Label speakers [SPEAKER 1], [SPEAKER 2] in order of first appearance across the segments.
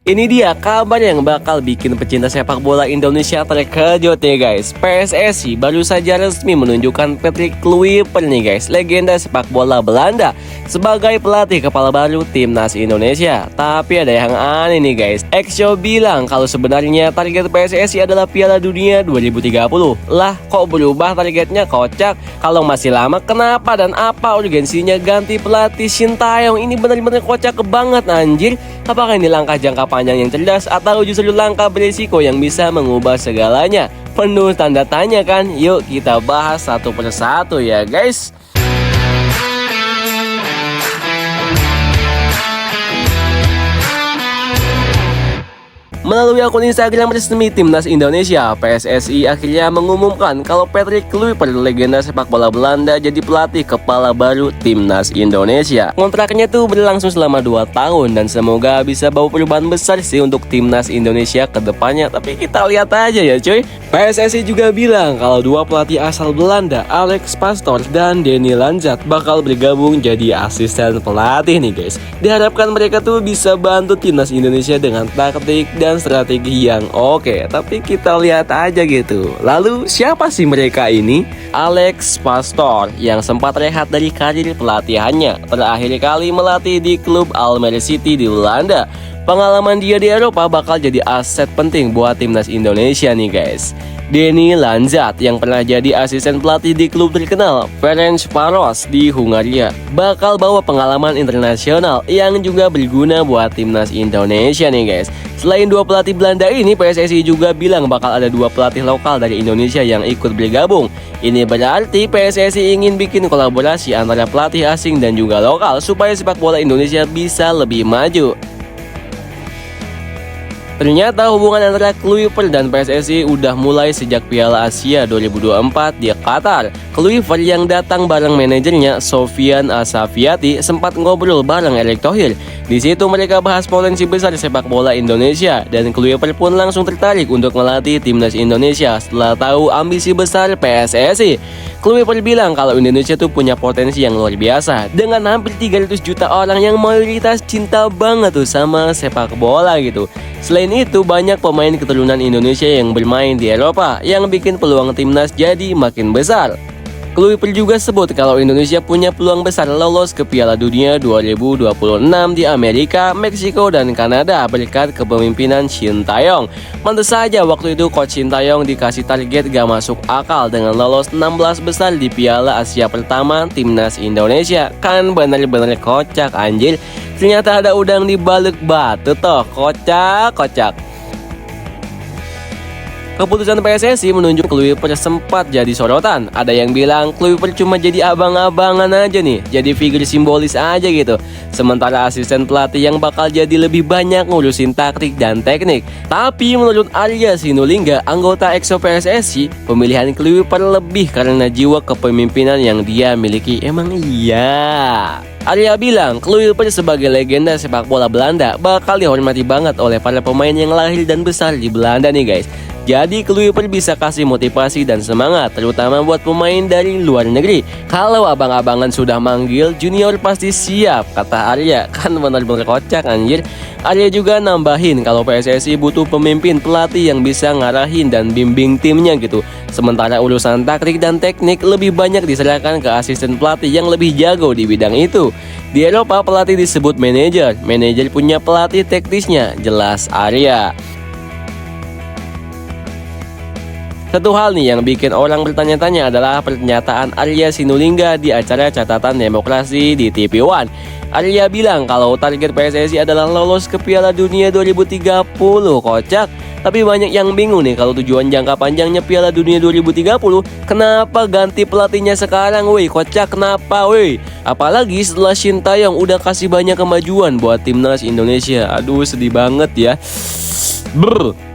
[SPEAKER 1] Ini dia kabar yang bakal bikin pecinta sepak bola Indonesia terkejut nih guys. PSSI baru saja resmi menunjukkan Patrick Kluivert nih guys, legenda sepak bola Belanda, sebagai pelatih kepala baru timnas Indonesia. Tapi ada yang aneh nih guys. Exo bilang kalau sebenarnya target PSSI adalah Piala Dunia 2030. Lah kok berubah targetnya, kocak? Kalau masih lama kenapa dan apa urgensinya ganti pelatih Sintayong? Ini benar-benar kocak banget anjir. Apakah ini langkah jangka panjang yang cerdas atau justru langkah berisiko yang bisa mengubah segalanya? Penuh tanda tanya kan? Yuk kita bahas satu persatu ya guys. Melalui akun Instagram resmi Timnas Indonesia, PSSI akhirnya mengumumkan kalau Patrick Kluivert, legenda sepak bola Belanda, jadi pelatih kepala baru Timnas Indonesia. Kontraknya tuh berlangsung selama 2 tahun dan semoga bisa bawa perubahan besar sih untuk Timnas Indonesia ke depannya. Tapi kita lihat aja ya cuy. PSSI juga bilang kalau 2 pelatih asal Belanda, Alex Pastoor dan Denny Lanzat, bakal bergabung jadi asisten pelatih nih guys. Diharapkan mereka tuh bisa bantu Timnas Indonesia dengan taktik dan strategi yang oke. Tapi kita lihat aja gitu. Lalu siapa sih mereka ini? Alex Pastoor yang sempat rehat dari karir pelatihannya, terakhir kali melatih di klub Almere City di Belanda. Pengalaman dia di Eropa bakal jadi aset penting buat timnas Indonesia nih guys. Denny Lanzat yang pernah jadi asisten pelatih di klub terkenal Ferencváros di Hungaria bakal bawa pengalaman internasional yang juga berguna buat timnas Indonesia nih guys. Selain 2 pelatih Belanda ini, PSSI juga bilang bakal ada 2 pelatih lokal dari Indonesia yang ikut bergabung. Ini berarti PSSI ingin bikin kolaborasi antara pelatih asing dan juga lokal supaya sepak bola Indonesia bisa lebih maju. Ternyata hubungan antara Kluivert dan PSSI udah mulai sejak Piala Asia 2024 di Qatar. Kluivert yang datang bareng manajernya Sofyan Asafiati sempat ngobrol bareng Erick Thohir. Di situ mereka bahas potensi besar sepak bola Indonesia dan Kluivert pun langsung tertarik untuk melatih timnas Indonesia setelah tahu ambisi besar PSSI. Kluivert bilang kalau Indonesia tuh punya potensi yang luar biasa dengan hampir 300 juta orang yang mayoritas cinta banget tuh sama sepak bola gitu. Selain itu, banyak pemain keturunan Indonesia yang bermain di Eropa yang bikin peluang timnas jadi makin besar. Kluivert juga sebut kalau Indonesia punya peluang besar lolos ke Piala Dunia 2026 di Amerika, Meksiko, dan Kanada berkat kepemimpinan Sintayong. Pantes saja waktu itu Coach Sintayong dikasih target gak masuk akal dengan lolos 16 besar di Piala Asia pertama timnas Indonesia. Kan bener-bener kocak anjir. Ternyata ada udang di balik batu toh, kocak. Keputusan PSSI menunjuk Kluivert sempat jadi sorotan. Ada yang bilang Kluivert cuma jadi abang-abangan aja nih, jadi figur simbolis aja gitu. Sementara asisten pelatih yang bakal jadi lebih banyak ngurusin taktik dan teknik. Tapi menurut Arya Sinulinga, anggota EXO PSSI, pemilihan Kluivert lebih karena jiwa kepemimpinan yang dia miliki. Emang iya. Arya bilang Kluivert sebagai legenda sepak bola Belanda bakal dihormati banget oleh para pemain yang lahir dan besar di Belanda nih guys. Jadi Kluivert bisa kasih motivasi dan semangat, terutama buat pemain dari luar negeri. Kalau abang-abangan sudah manggil, junior pasti siap, kata Arya. Kan benar-benar kocak anjir. Arya juga nambahin kalau PSSI butuh pemimpin pelatih yang bisa ngarahin dan bimbing timnya gitu. Sementara urusan taktik dan teknik lebih banyak diserahkan ke asisten pelatih yang lebih jago di bidang itu. Di Eropa pelatih disebut manajer punya pelatih teknisnya, jelas Arya. Satu hal nih yang bikin orang bertanya-tanya adalah pernyataan Arya Sinulinga di acara Catatan Demokrasi di TV One. Arya bilang kalau target PSSI adalah lolos ke Piala Dunia 2030, kocak. Tapi banyak yang bingung nih kalau tujuan jangka panjangnya Piala Dunia 2030, kenapa ganti pelatihnya sekarang woi, kocak kenapa woi? Apalagi setelah Sintayong udah kasih banyak kemajuan buat timnas Indonesia. Aduh sedih banget ya.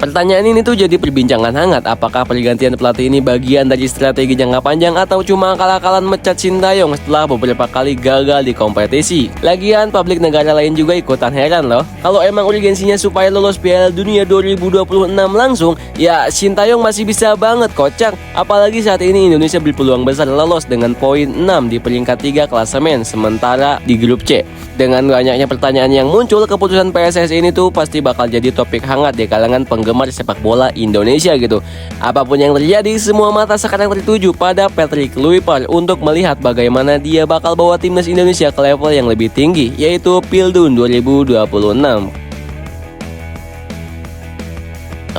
[SPEAKER 1] Pertanyaan ini tuh jadi perbincangan hangat. Apakah pergantian pelatih ini bagian dari strategi jangka panjang atau cuma akal-akalan mecat Sintayong setelah beberapa kali gagal di kompetisi? Lagian publik negara lain juga ikutan heran loh. Kalau emang urgensinya supaya lolos Piala Dunia 2026 langsung, ya Sintayong masih bisa banget kocak. Apalagi saat ini Indonesia berpeluang besar lolos dengan poin 6 di peringkat 3 klasemen sementara di grup C. Dengan banyaknya pertanyaan yang muncul, keputusan PSSI ini tuh pasti bakal jadi topik hangat di kalangan penggemar sepak bola Indonesia gitu. Apapun yang terjadi, semua mata sekarang tertuju pada Patrick Kluivert untuk melihat bagaimana dia bakal bawa timnas Indonesia ke level yang lebih tinggi, yaitu Pildun 2026.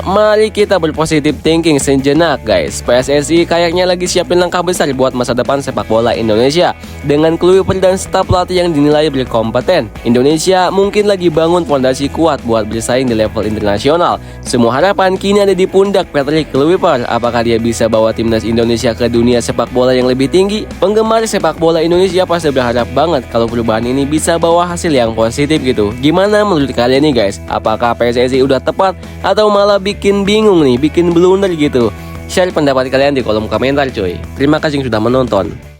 [SPEAKER 1] Mari kita berpositif thinking sejenak guys. PSSI kayaknya lagi siapin langkah besar buat masa depan sepak bola Indonesia. Dengan Kluivert dan staf pelatih yang dinilai berkompeten, Indonesia mungkin lagi bangun fondasi kuat buat bersaing di level internasional. Semua harapan kini ada di pundak Patrick Kluivert. Apakah dia bisa bawa timnas Indonesia ke dunia sepak bola yang lebih tinggi? Penggemar sepak bola Indonesia pasti berharap banget kalau perubahan ini bisa bawa hasil yang positif gitu. Gimana menurut kalian nih guys? Apakah PSSI udah tepat atau malah bikin bingung nih, bikin blunder gitu? Share pendapat kalian di kolom komentar cuy. Terima kasih yang sudah menonton.